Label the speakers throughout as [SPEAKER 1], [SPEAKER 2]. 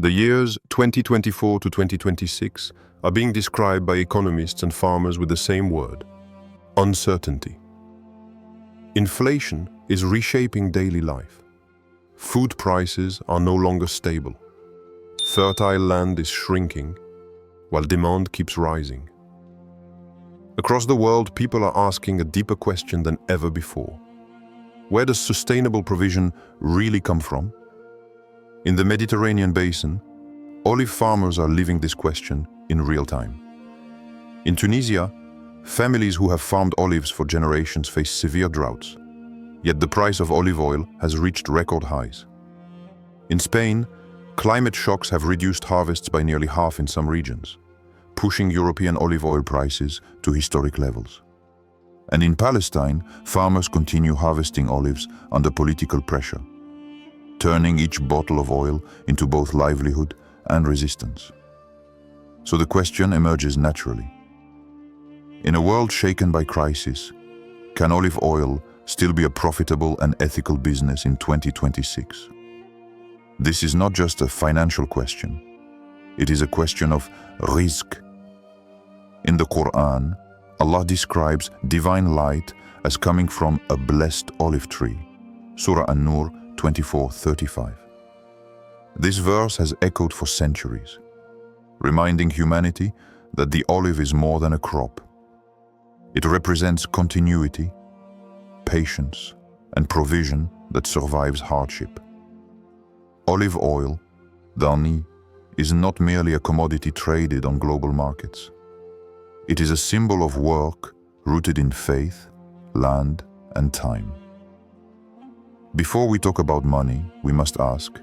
[SPEAKER 1] The years 2024 to 2026 are being described by economists and farmers with the same word: uncertainty. Inflation is reshaping daily life. Food prices are no longer stable. Fertile land is shrinking, while demand keeps rising. Across the world, people are asking a deeper question than ever before. Where does sustainable provision really come from? In the Mediterranean basin, olive farmers are living this question in real time. In Tunisia, families who have farmed olives for generations face severe droughts, yet the price of olive oil has reached record highs. In Spain, climate shocks have reduced harvests by nearly half in some regions, pushing European olive oil prices to historic levels. And in Palestine, farmers continue harvesting olives under political pressure, turning each bottle of oil into both livelihood and resistance. So the question emerges naturally. In a world shaken by crisis, can olive oil still be a profitable and ethical business in 2026? This is not just a financial question. It is a question of risk. In the Qur'an, Allah describes divine light as coming from a blessed olive tree. Surah An-Nur 24:35. This verse has echoed for centuries, reminding humanity that the olive is more than a crop. It represents continuity, patience, and provision that survives hardship. Olive oil, dani, is not merely a commodity traded on global markets. It is a symbol of work rooted in faith, land, and time. Before we talk about money, we must ask,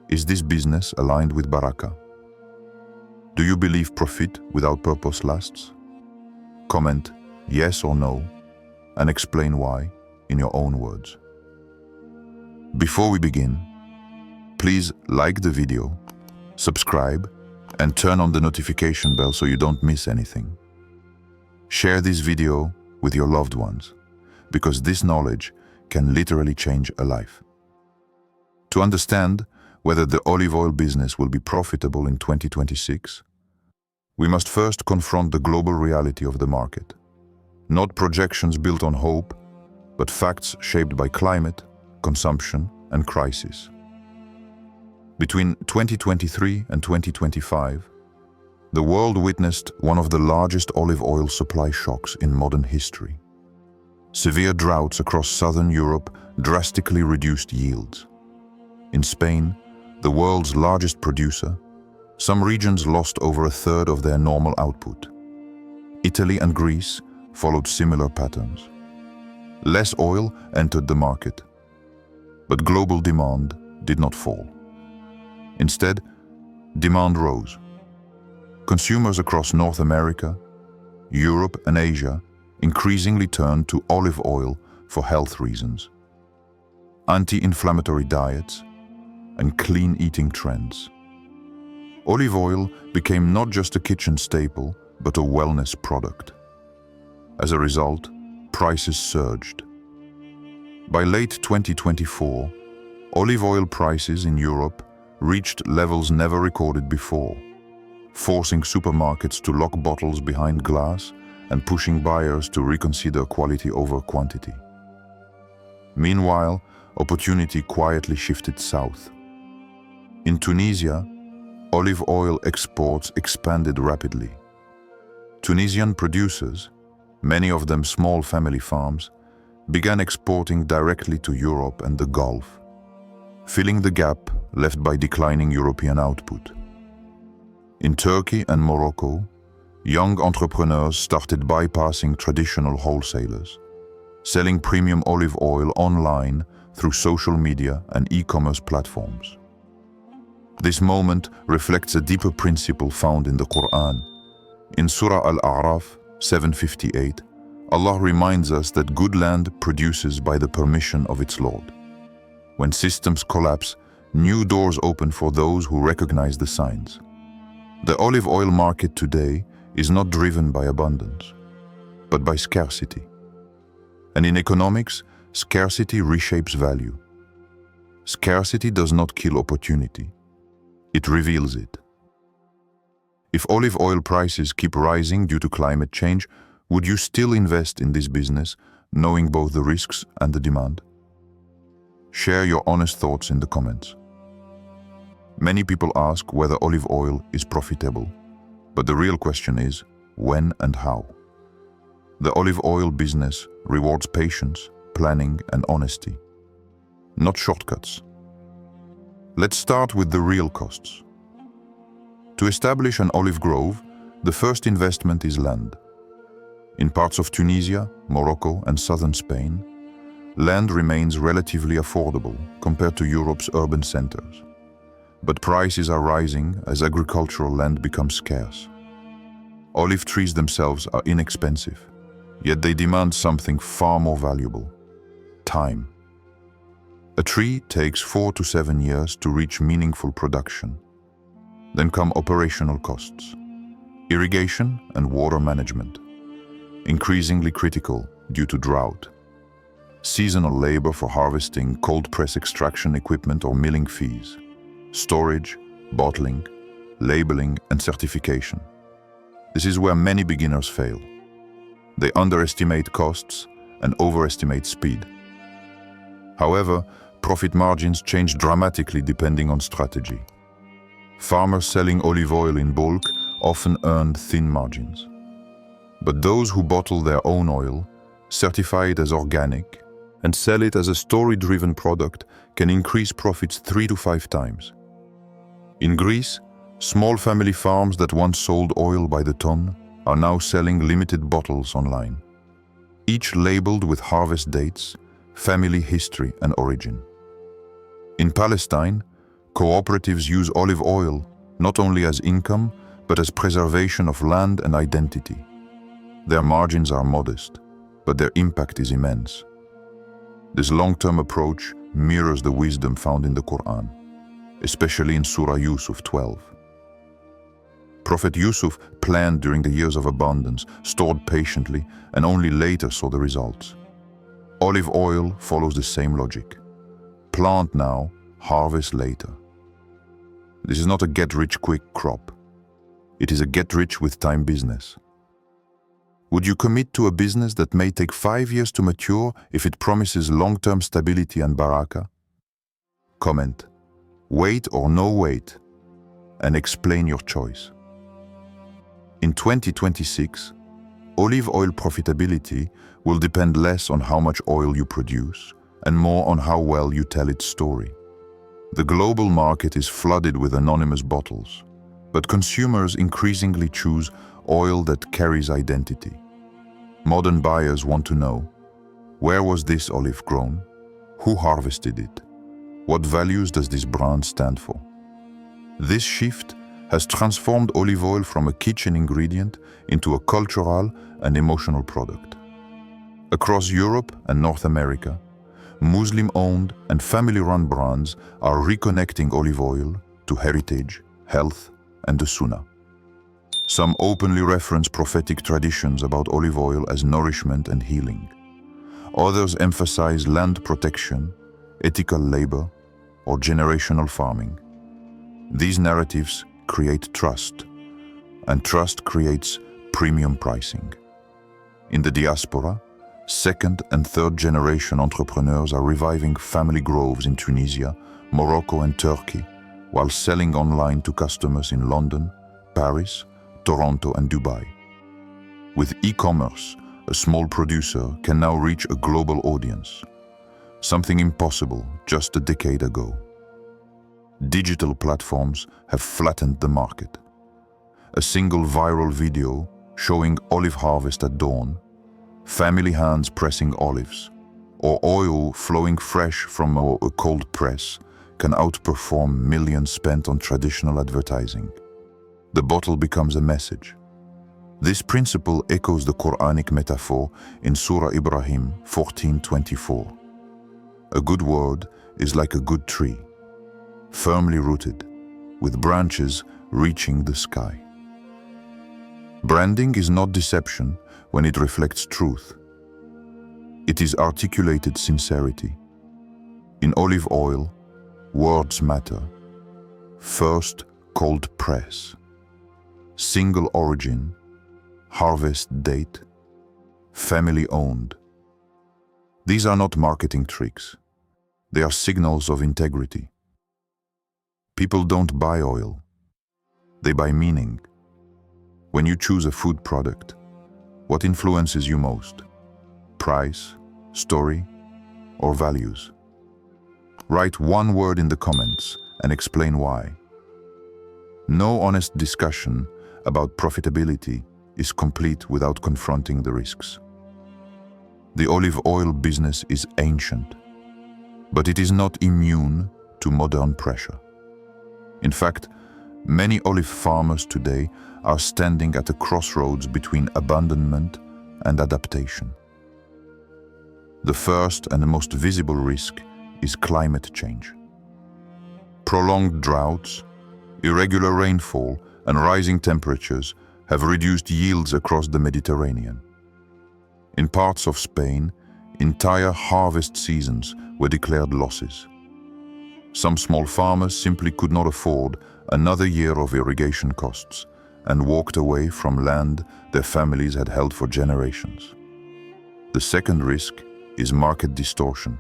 [SPEAKER 1] is this business aligned with barakah? Do you believe profit without purpose lasts? Comment yes or no, and explain why in your own words. Before we begin, please like the video, subscribe, and turn on the notification bell so you don't miss anything. Share this video with your loved ones, because this knowledge can literally change a life. To understand whether the olive oil business will be profitable in 2026, we must first confront the global reality of the market. Not projections built on hope, but facts shaped by climate, consumption, and crisis. Between 2023 and 2025, the world witnessed one of the largest olive oil supply shocks in modern history. Severe droughts across southern Europe drastically reduced yields. In Spain, the world's largest producer, some regions lost over a third of their normal output. Italy and Greece followed similar patterns. Less oil entered the market, but global demand did not fall. Instead, demand rose. Consumers across North America, Europe, and Asia increasingly turned to olive oil for health reasons, anti-inflammatory diets, and clean eating trends. Olive oil became not just a kitchen staple, but a wellness product. As a result, prices surged. By late 2024, olive oil prices in Europe reached levels never recorded before, forcing supermarkets to lock bottles behind glass and pushing buyers to reconsider quality over quantity. Meanwhile, opportunity quietly shifted south. In Tunisia, olive oil exports expanded rapidly. Tunisian producers, many of them small family farms, began exporting directly to Europe and the Gulf, filling the gap left by declining European output. In Turkey and Morocco, young entrepreneurs started bypassing traditional wholesalers, selling premium olive oil online through social media and e-commerce platforms. This moment reflects a deeper principle found in the Qur'an. In Surah Al-A'raf 7:58, Allah reminds us that good land produces by the permission of its Lord. When systems collapse, new doors open for those who recognize the signs. The olive oil market today is not driven by abundance, but by scarcity. And in economics, scarcity reshapes value. Scarcity does not kill opportunity.
[SPEAKER 2] It reveals it. If olive oil prices keep rising due to climate change, would you still invest in this business, knowing both the risks and the demand? Share your honest thoughts in the comments. Many people ask whether olive oil is profitable, but the real question is when and how. The olive oil business rewards patience, planning, and honesty, not shortcuts. Let's start with the real costs. To establish an olive grove, the first investment is land. In parts of Tunisia, Morocco, and southern Spain, land remains relatively affordable compared to Europe's urban centers. But prices are rising as agricultural land becomes scarce. Olive trees themselves are inexpensive, yet they demand something far more valuable: time. A tree takes 4 to 7 years to reach meaningful production. Then come operational costs, irrigation and water management, increasingly critical due to drought, seasonal labor for harvesting, cold press extraction equipment or milling fees, storage, bottling, labeling, and certification. This is where many beginners fail. They underestimate costs and overestimate speed. However, profit margins change dramatically depending on strategy. Farmers selling olive oil in bulk often earn thin margins. But those who bottle their own oil, certify it as organic, and sell it as a story-driven product can increase profits 3 to 5 times. In Greece, small family farms that once sold oil by the ton are now selling limited bottles online, each labeled with harvest dates, family history, and origin. In Palestine, cooperatives use olive oil not only as income, but as preservation of land and identity. Their margins are modest, but their impact is immense. This long-term approach mirrors the wisdom found in the Qur'an, especially in Surah Yusuf 12. Prophet Yusuf planned during the years of abundance, stored patiently, and only later saw the results. Olive oil follows the same logic. Plant now, harvest later. This is not a get-rich-quick crop. It is a get-rich-with-time business. Would you commit to a business that may take 5 years to mature if it promises long-term stability and barakah? Comment, wait or no wait, and explain your choice. In 2026, olive oil profitability will depend less on how much oil you produce and more on how well you tell its story. The global market is flooded with anonymous bottles, but consumers increasingly choose oil that carries identity. Modern buyers want to know, where was this olive grown? Who harvested it? What values does this brand stand for? This shift has transformed olive oil from a kitchen ingredient into a cultural and emotional product. Across Europe and North America, Muslim-owned and family-run brands are reconnecting olive oil to heritage, health, and the Sunnah. Some openly reference prophetic traditions about olive oil as nourishment and healing. Others emphasize land protection, ethical labor, or generational farming. These narratives create trust, and trust creates premium pricing. In the diaspora, second and third generation entrepreneurs are reviving family groves in Tunisia, Morocco, and Turkey, while selling online to customers in London, Paris, Toronto, and Dubai. With e-commerce, a small producer can now reach a global audience, something impossible just a decade ago. Digital platforms have flattened the market. A single viral video showing olive harvest at dawn, family hands pressing olives, or oil flowing fresh from a cold press can outperform millions spent on traditional advertising. The bottle becomes a message. This principle echoes the Quranic metaphor in Surah Ibrahim 14:24. A good word is like a good tree, firmly rooted, with branches reaching the sky. Branding is not deception when it reflects truth. It is articulated sincerity. In olive oil, words matter. First, cold press. Single origin, harvest date, family owned. These are not marketing tricks. They are signals of integrity. People don't buy oil. They buy meaning. When you choose a food product, what influences you most? Price, story, or values? Write one word in the comments and explain why. No honest discussion about profitability is complete without confronting the risks. The olive oil business is ancient, but it is not immune to modern pressure. In fact, many olive farmers today are standing at a crossroads between abandonment and adaptation. The first and the most visible risk is climate change. Prolonged droughts, irregular rainfall, and rising temperatures have reduced yields across the Mediterranean. In parts of Spain, entire harvest seasons were declared losses. Some small farmers simply could not afford another year of irrigation costs and walked away from land their families had held for generations. The second risk is market distortion.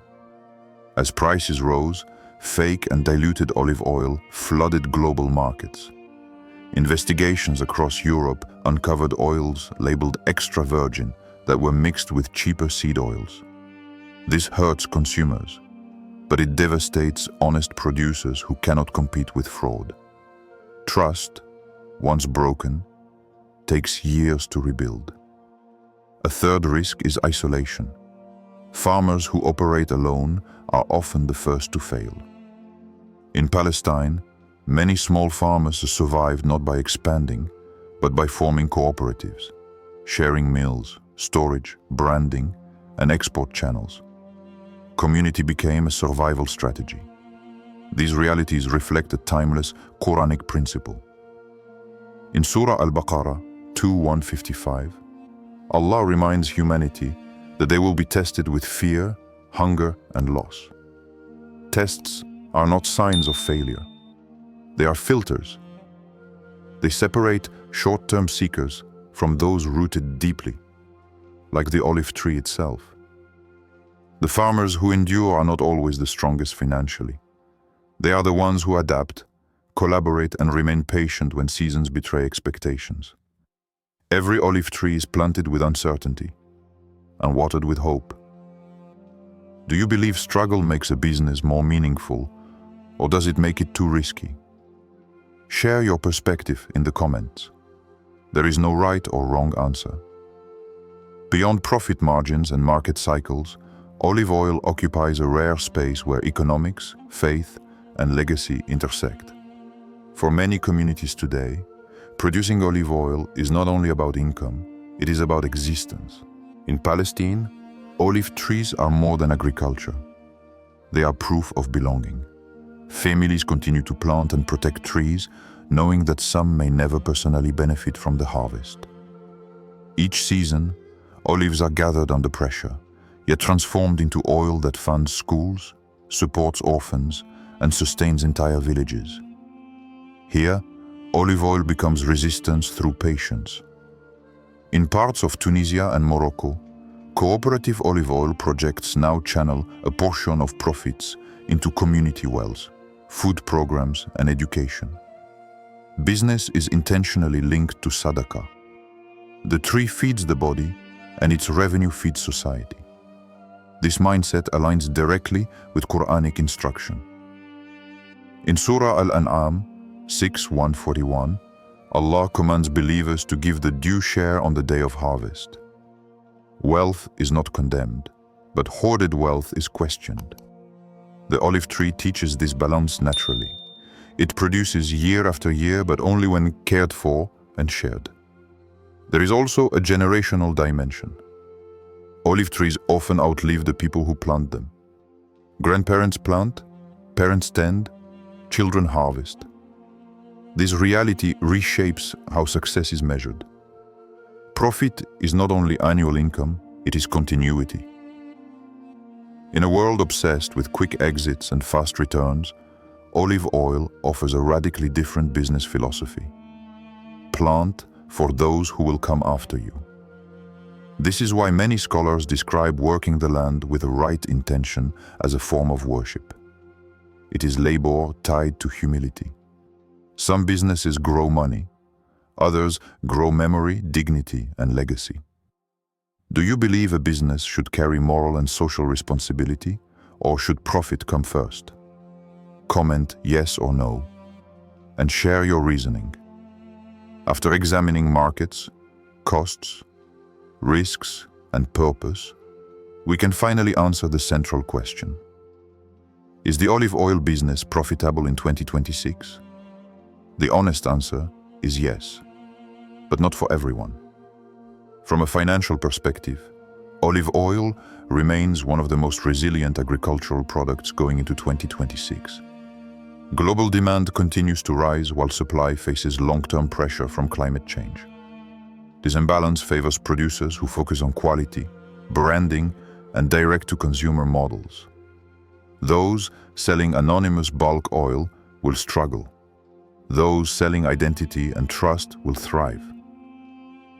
[SPEAKER 2] As prices rose, fake and diluted olive oil flooded global markets. Investigations across Europe uncovered oils labeled extra virgin that were mixed with cheaper seed oils. This hurts consumers, but it devastates honest producers who cannot compete with fraud. Trust, once broken, takes years to rebuild. A third risk is isolation. Farmers who operate alone are often the first to fail. In Palestine, many small farmers survived not by expanding, but by forming cooperatives, sharing mills, storage, branding, and export channels. Community became a survival strategy. These realities reflect a timeless Quranic principle. In Surah Al-Baqarah 2:155, Allah reminds humanity that they will be tested with fear, hunger, and loss. Tests are not signs of failure. They are filters. They separate short-term seekers from those rooted deeply, like the olive tree itself. The farmers who endure are not always the strongest financially. They are the ones who adapt, collaborate, and remain patient when seasons betray expectations. Every olive tree is planted with uncertainty and watered with hope. Do you believe struggle makes a business more meaningful, or does it make it too risky? Share your perspective in the comments. There is no right or wrong answer. Beyond profit margins and market cycles, olive oil occupies a rare space where economics, faith, and legacy intersect. For many communities today, producing olive oil is not only about income, it is about existence. In Palestine, olive trees are more than agriculture. They are proof of belonging. Families continue to plant and protect trees, knowing that some may never personally benefit from the harvest. Each season, olives are gathered under pressure, yet transformed into oil that funds schools, supports orphans, and sustains entire villages. Here, olive oil becomes resistance through patience. In parts of Tunisia and Morocco, cooperative olive oil projects now channel a portion of profits into community wells, food programs, and education. Business is intentionally linked to sadaqah. The tree feeds the body, and its revenue feeds society. This mindset aligns directly with Quranic instruction. In Surah Al-An'am 6:141, Allah commands believers to give the due share on the day of harvest. Wealth is not condemned, but hoarded wealth is questioned. The olive tree teaches this balance naturally. It produces year after year, but only when cared for and shared. There is also a generational dimension. Olive trees often outlive the people who plant them. Grandparents plant, parents tend, children harvest. This reality reshapes how success is measured. Profit is not only annual income, it is continuity. In a world obsessed with quick exits and fast returns, olive oil offers a radically different business philosophy. Plant for those who will come after you. This is why many scholars describe working the land with the right intention as a form of worship. It is labor tied to humility. Some businesses grow money, others grow memory, dignity, and legacy. Do you believe a business should carry moral and social responsibility, or should profit come first? Comment yes or no, and share your reasoning. After examining markets, costs, risks, and purpose, we can finally answer the central question. Is the olive oil business profitable in 2026? The honest answer is yes, but not for everyone. From a financial perspective, olive oil remains one of the most resilient agricultural products going into 2026. Global demand continues to rise while supply faces long-term pressure from climate change. This imbalance favors producers who focus on quality, branding, and direct-to-consumer models. Those selling anonymous bulk oil will struggle. Those selling identity and trust will thrive.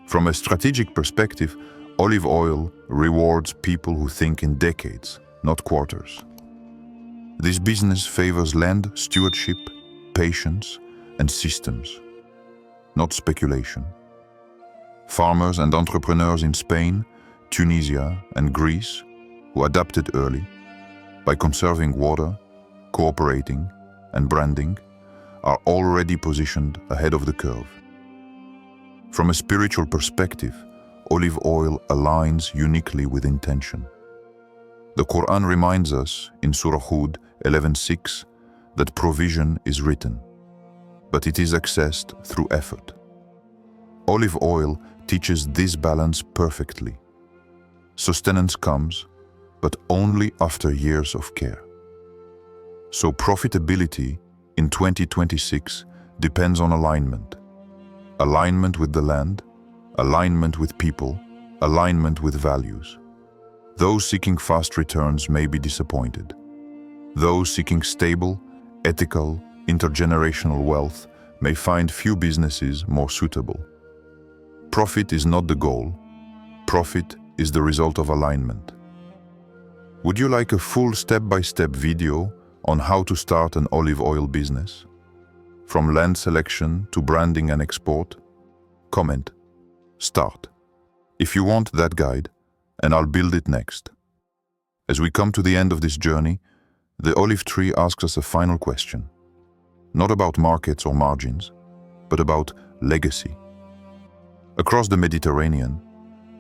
[SPEAKER 2] From a strategic perspective, olive oil rewards people who think in decades, not quarters. This business favors land stewardship, patience, and systems, not speculation. Farmers and entrepreneurs in Spain, Tunisia, and Greece, who adapted early, by conserving water, cooperating, and branding, are already positioned ahead of the curve. From a spiritual perspective, olive oil aligns uniquely with intention. The Qur'an reminds us in Surah Hud 11:6 that provision is written, but it is accessed through effort. Olive oil teaches this balance perfectly. Sustenance comes, but only after years of care. So profitability in 2026 depends on alignment. Alignment with the land, alignment with people, alignment with values. Those seeking fast returns may be disappointed. Those seeking stable, ethical, intergenerational wealth may find few businesses more suitable. Profit is not the goal. Profit is the result of alignment. Would you like a full step-by-step video on how to start an olive oil business? From land selection to branding and export? Comment. Start. If you want that guide, and I'll build it next. As we come to the end of this journey, the olive tree asks us a final question. Not about markets or margins, but about legacy. Across the Mediterranean,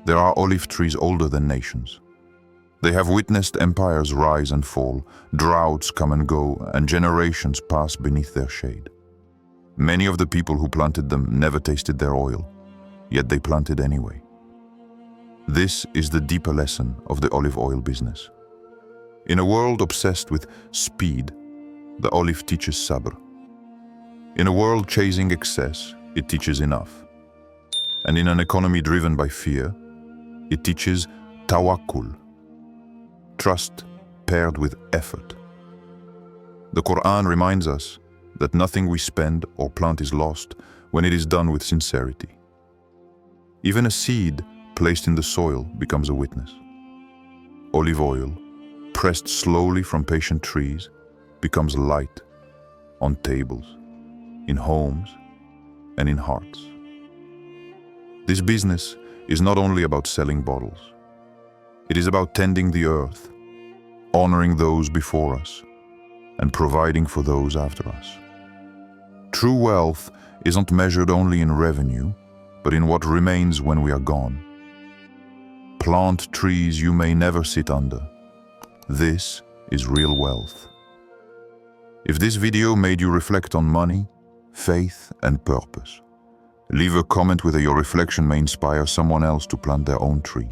[SPEAKER 2] there are olive trees older than nations. They have witnessed empires rise and fall, droughts come and go, and generations pass beneath their shade. Many of the people who planted them never tasted their oil, yet they planted anyway. This is the deeper lesson of the olive oil business. In a world obsessed with speed, the olive teaches sabr. In a world chasing excess, it teaches enough. And in an economy driven by fear, it teaches tawakkul, trust paired with effort. The Qur'an reminds us that nothing we spend or plant is lost when it is done with sincerity. Even a seed placed in the soil becomes a witness. Olive oil, pressed slowly from patient trees, becomes light on tables, in homes, and in hearts. This business is not only about selling bottles. It is about tending the earth, honoring those before us, and providing for those after us. True wealth isn't measured only in revenue, but in what remains when we are gone. Plant trees you may never sit under. This is real wealth. If this video made you reflect on money, faith, and purpose, leave a comment whether your reflection may inspire someone else to plant their own tree.